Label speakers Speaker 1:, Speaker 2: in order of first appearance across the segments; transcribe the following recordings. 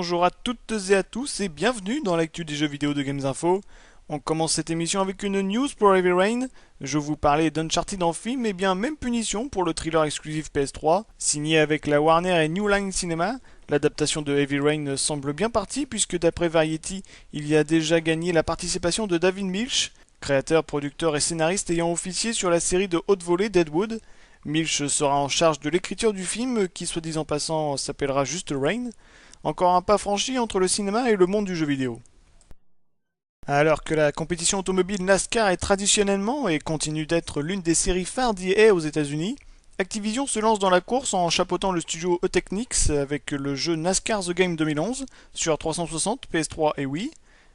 Speaker 1: bonjour à toutes et à tous et bienvenue dans l'actu des jeux vidéo de Games Info. On commence cette émission avec une news pour Heavy Rain. Je vous parlais d'Uncharted en film, et bien même punition pour le thriller exclusif PS3. Signé avec la Warner et New Line Cinema, l'adaptation de Heavy Rain semble bien partie puisque d'après Variety, il y a déjà gagné la participation de David Milch, créateur, producteur et scénariste ayant officié sur la série de haute volée Deadwood. Milch sera en charge de l'écriture du film qui, soit dit en passant, s'appellera juste Rain. Encore un pas franchi entre le cinéma et le monde du jeu vidéo. Alors que la compétition automobile NASCAR est traditionnellement et continue d'être l'une des séries phares d'EA aux États-Unis, Activision se lance dans la course en chapeautant le studio E-Technics avec le jeu NASCAR The Game 2011 sur 360, PS3 et Wii.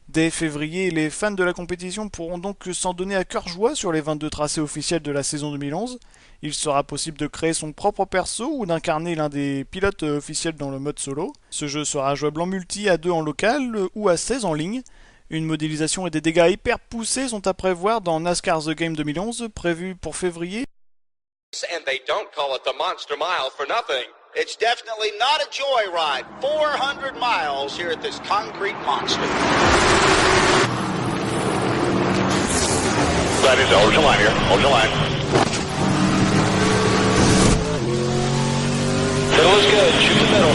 Speaker 1: Dès février, les fans de la compétition pourront donc s'en donner à cœur joie sur les 22 tracés officiels de la saison 2011. Il sera possible de créer son propre perso ou d'incarner l'un des pilotes officiels dans le mode solo. Ce jeu sera jouable en multi, à 2 en local ou à 16 en ligne. Une modélisation et des dégâts hyper poussés sont à prévoir dans NASCAR The Game 2011, prévu pour février.
Speaker 2: And they don't call it the Monster Mile for nothing.
Speaker 3: It's definitely not a joyride. 400 miles here at this concrete monster.
Speaker 2: That is hold your line here. Hold your line. Middle is good. Shoot the middle.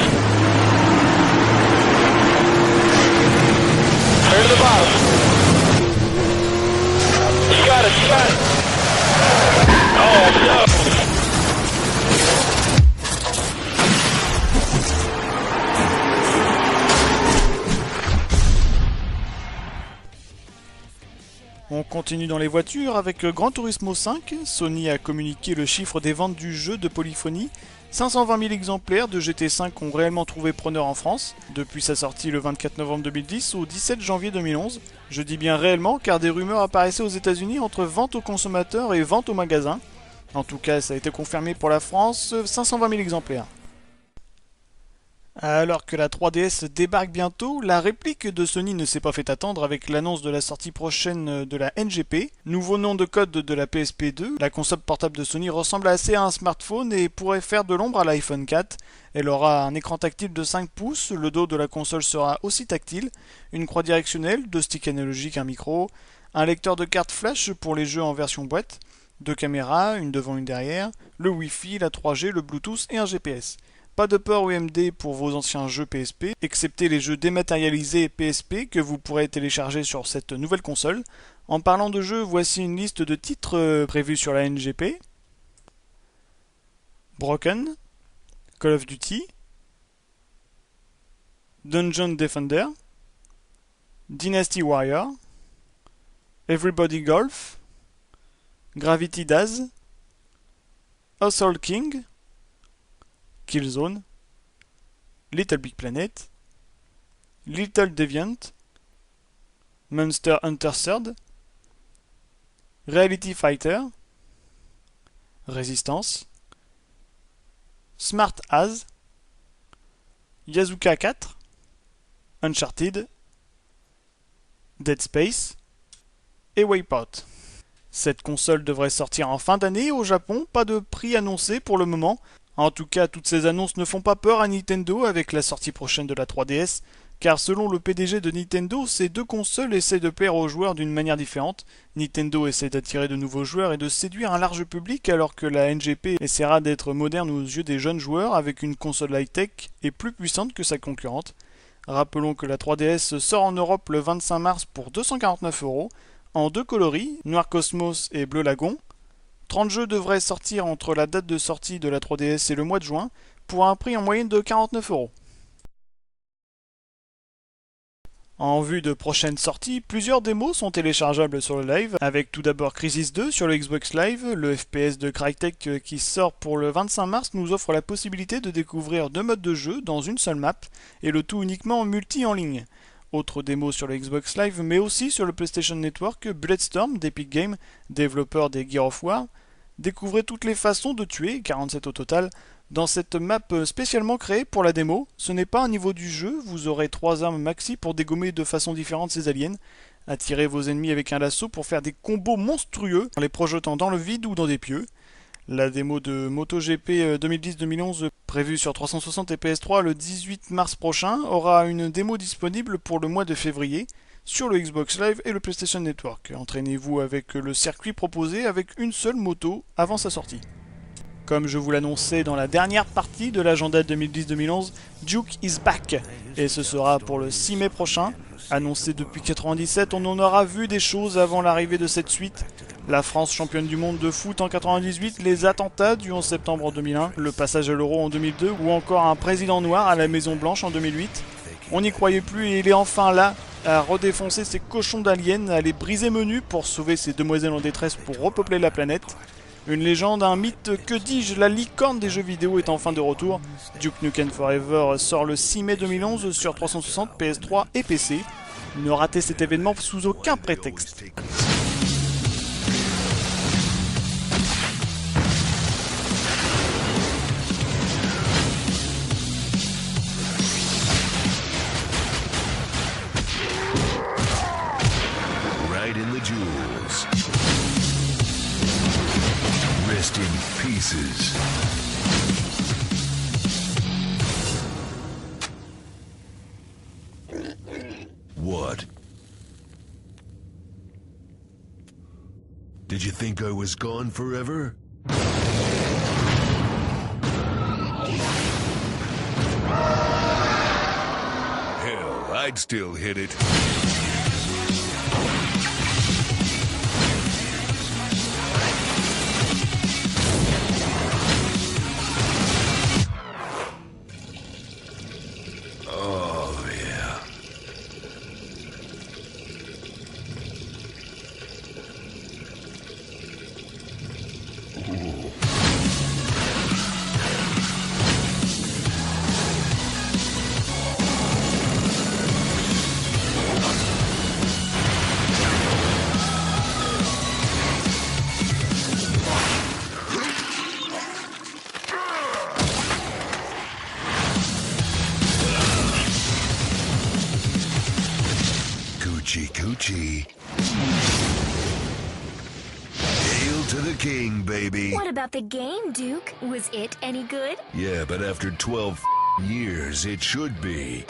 Speaker 2: Clear to the bottom. You got it. You got it. Oh, no.
Speaker 1: On continue dans les voitures avec Gran Turismo 5. Sony a communiqué le chiffre des ventes du jeu de polyphonie. 520 000 exemplaires de GT5 ont réellement trouvé preneur en France, depuis sa sortie le 24 novembre 2010 au 17 janvier 2011. Je dis bien réellement car des rumeurs apparaissaient aux États-Unis entre vente aux consommateurs et vente aux magasins. En tout cas, ça a été confirmé pour la France, 520 000 exemplaires. Alors que la 3DS débarque bientôt, la réplique de Sony ne s'est pas fait attendre avec l'annonce de la sortie prochaine de la NGP, nouveau nom de code de la PSP2. La console portable de Sony ressemble assez à un smartphone et pourrait faire de l'ombre à l'iPhone 4. Elle aura un écran tactile de 5 pouces, le dos de la console sera aussi tactile, une croix directionnelle, 2 sticks analogiques, un micro, un lecteur de carte flash pour les jeux en version boîte, 2 caméras, une devant une derrière, le Wi-Fi, la 3G, le Bluetooth et un GPS. Pas de port UMD pour vos anciens jeux PSP, excepté les jeux dématérialisés PSP que vous pourrez télécharger sur cette nouvelle console. En parlant de jeux, voici une liste de titres prévus sur la NGP. Broken, Call of Duty, Dungeon Defender, Dynasty Warrior, Everybody Golf, Gravity Daz, Assault King, Killzone, Little Big Planet, Little Deviant, Monster Hunter Third, Reality Fighter, Resistance, Smart As, Yazuka 4, Uncharted, Dead Space et Wipeout. Cette console devrait sortir en fin d'année au Japon, pas de prix annoncé pour le moment. En tout cas, toutes ces annonces ne font pas peur à Nintendo avec la sortie prochaine de la 3DS, car selon le PDG de Nintendo, ces deux consoles essaient de plaire aux joueurs d'une manière différente. Nintendo essaie d'attirer de nouveaux joueurs et de séduire un large public, alors que la NGP essaiera d'être moderne aux yeux des jeunes joueurs avec une console high-tech et plus puissante que sa concurrente. Rappelons que la 3DS sort en Europe le 25 mars pour 249€, en 2 coloris, Noir Cosmos et Bleu Lagon. 30 jeux devraient sortir entre la date de sortie de la 3DS et le mois de juin, pour un prix en moyenne de 49€. En vue de prochaines sorties, plusieurs démos sont téléchargeables sur le live, avec tout d'abord Crisis 2 sur le Xbox Live. Le FPS de Crytek qui sort pour le 25 mars nous offre la possibilité de découvrir 2 modes de jeu dans une seule map, et le tout uniquement en multi en ligne. Autre démo sur le Xbox Live, mais aussi sur le PlayStation Network, Bulletstorm d'Epic Games, développeur des Gears of War. Découvrez toutes les façons de tuer, 47 au total, dans cette map spécialement créée pour la démo. Ce n'est pas un niveau du jeu, vous aurez 3 armes maxi pour dégommer de façon différente ces aliens. Attirez vos ennemis avec un lasso pour faire des combos monstrueux, en les projetant dans le vide ou dans des pieux. La démo de MotoGP 2010-2011 Prévu sur 360 et PS3 le 18 mars prochain, aura une démo disponible pour le mois de février sur le Xbox Live et le PlayStation Network. Entraînez-vous avec le circuit proposé avec une seule moto avant sa sortie. Comme je vous l'annonçais dans la dernière partie de l'agenda 2010-2011, Duke is back, et ce sera pour le 6 mai prochain. Annoncé depuis 97, on en aura vu des choses avant l'arrivée de cette suite. La France championne du monde de foot en 98, les attentats du 11 septembre en 2001, le passage à l'Euro en 2002 ou encore un président noir à la Maison Blanche en 2008. On n'y croyait plus et il est enfin là, à redéfoncer ces cochons d'aliens, à les briser menus pour sauver ces demoiselles en détresse pour repeupler la planète. Une légende, un mythe, que dis-je, la licorne des jeux vidéo est enfin de retour. Duke Nukem Forever sort le 6 mai 2011 sur 360, PS3 et PC. Ne ratez cet événement sous aucun prétexte.
Speaker 4: Right in the jewels. Rest in pieces. What? Did you think I was gone forever? Hell, I'd still hit it. Coochie coochie. Hail to the king, baby.
Speaker 5: What about the game, Duke? Was it any good?
Speaker 4: Yeah, but after 12 years, it should be.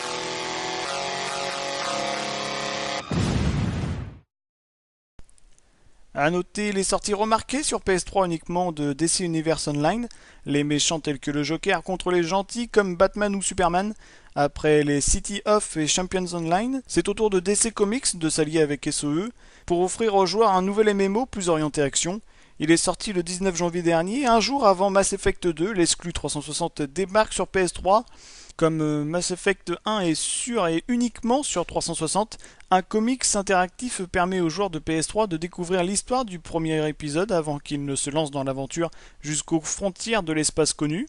Speaker 1: A noter les sorties remarquées sur PS3 uniquement de DC Universe Online, les méchants tels que le Joker contre les gentils comme Batman ou Superman. Après les City of et Champions Online, c'est au tour de DC Comics de s'allier avec SOE pour offrir aux joueurs un nouvel MMO plus orienté action. Il est sorti le 19 janvier dernier, un jour avant Mass Effect 2, l'exclu 360 débarque sur PS3. Comme Mass Effect 1 est sûr et uniquement sur 360, un comics interactif permet aux joueurs de PS3 de découvrir l'histoire du premier épisode avant qu'ils ne se lancent dans l'aventure jusqu'aux frontières de l'espace connu.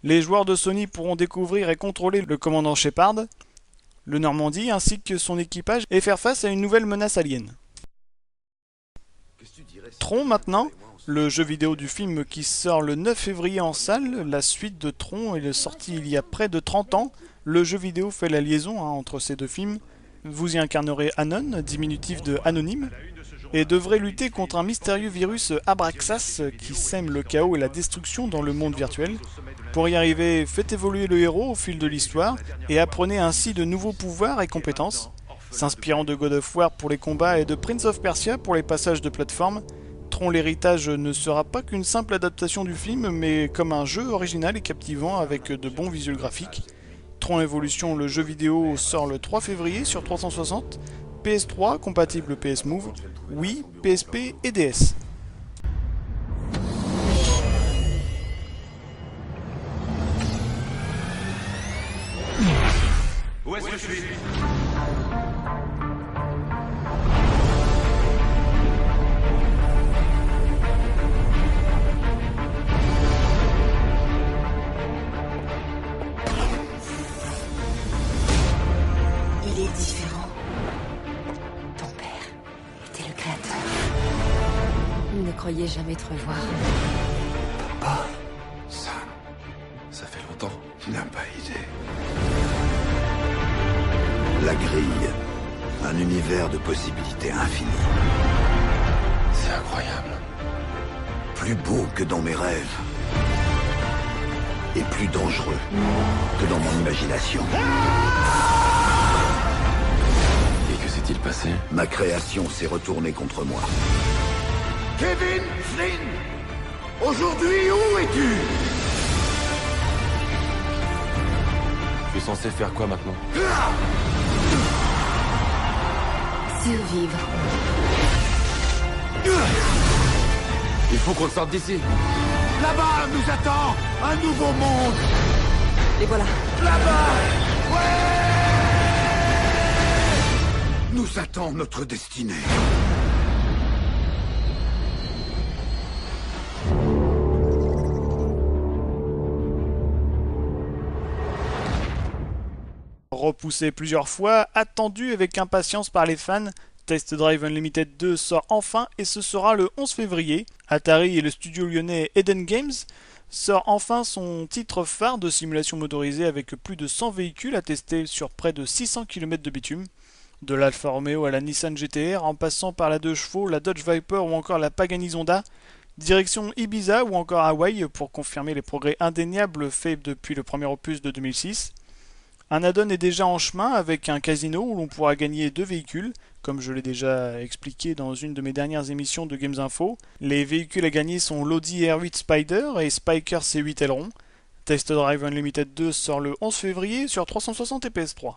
Speaker 1: Les joueurs de Sony pourront découvrir et contrôler le commandant Shepard, le Normandie ainsi que son équipage et faire face à une nouvelle menace alien. Tron maintenant, le jeu vidéo du film qui sort le 9 février en salle, la suite de Tron est sortie il y a près de 30 ans. Le jeu vidéo fait la liaison entre ces deux films. Vous y incarnerez Anon, diminutif de Anonyme, et devrez lutter contre un mystérieux virus Abraxas qui sème le chaos et la destruction dans le monde virtuel. Pour y arriver, faites évoluer le héros au fil de l'histoire et apprenez ainsi de nouveaux pouvoirs et compétences. S'inspirant de God of War pour les combats et de Prince of Persia pour les passages de plateforme, Tron l'héritage ne sera pas qu'une simple adaptation du film, mais comme un jeu original et captivant avec de bons visuels graphiques. Tron Evolution, le jeu vidéo, sort le 3 février sur 360, PS3 compatible PS Move, Wii, PSP et DS.
Speaker 2: Où est-ce que je suis?
Speaker 5: Il est différent. Ton père était le créateur. Il ne croyait jamais te revoir.
Speaker 6: Papa, ça fait longtemps. Tu n'as pas idée. La grille, un univers de possibilités infinies. C'est incroyable. Plus beau que dans mes rêves.
Speaker 7: est plus dangereux que dans mon imagination.
Speaker 6: Et que s'est-il passé?
Speaker 7: Ma création s'est retournée contre moi. Kevin Flynn, aujourd'hui, où es-tu?
Speaker 6: Je suis censé faire quoi maintenant?
Speaker 5: Survivre.
Speaker 6: Il faut qu'on sorte d'ici.
Speaker 7: Là-bas nous attend un nouveau monde.
Speaker 5: Les voilà.
Speaker 7: Là-bas, ouais, nous attend notre destinée.
Speaker 1: Repoussé plusieurs fois, attendu avec impatience par les fans, Test Drive Unlimited 2 sort enfin et ce sera le 11 février. Atari et le studio lyonnais Eden Games sort enfin son titre phare de simulation motorisée avec plus de 100 véhicules à tester sur près de 600 km de bitume. De l'Alfa Romeo à la Nissan GT-R, en passant par la 2 chevaux, la Dodge Viper ou encore la Pagani Zonda, direction Ibiza ou encore Hawaï pour confirmer les progrès indéniables faits depuis le premier opus de 2006. Un add-on est déjà en chemin avec un casino où l'on pourra gagner 2 véhicules, comme je l'ai déjà expliqué dans une de mes dernières émissions de Games Info. Les véhicules à gagner sont l'Audi R8 Spider et Spyker C8 Aileron. Test Drive Unlimited 2 sort le 11 février sur 360 et PS3.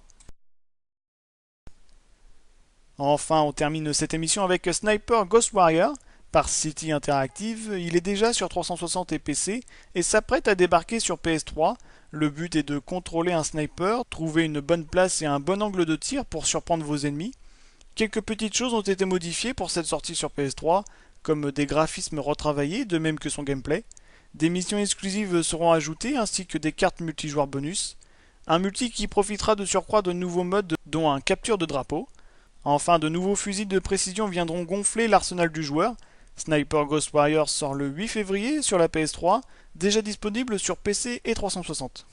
Speaker 1: Enfin, on termine cette émission avec Sniper Ghost Warrior par City Interactive. Il est déjà sur 360 et PC et s'apprête à débarquer sur PS3. Le but est de contrôler un sniper, trouver une bonne place et un bon angle de tir pour surprendre vos ennemis. Quelques petites choses ont été modifiées pour cette sortie sur PS3, comme des graphismes retravaillés, de même que son gameplay. Des missions exclusives seront ajoutées, ainsi que des cartes multijoueurs bonus. Un multi qui profitera de surcroît de nouveaux modes, dont un capture de drapeau. Enfin, de nouveaux fusils de précision viendront gonfler l'arsenal du joueur. Sniper Ghost Warrior sort le 8 février sur la PS3, déjà disponible sur PC et 360.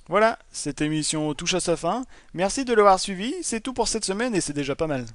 Speaker 1: Voilà, cette émission touche à sa fin. Merci de l'avoir suivi, c'est tout pour cette semaine et c'est déjà pas mal.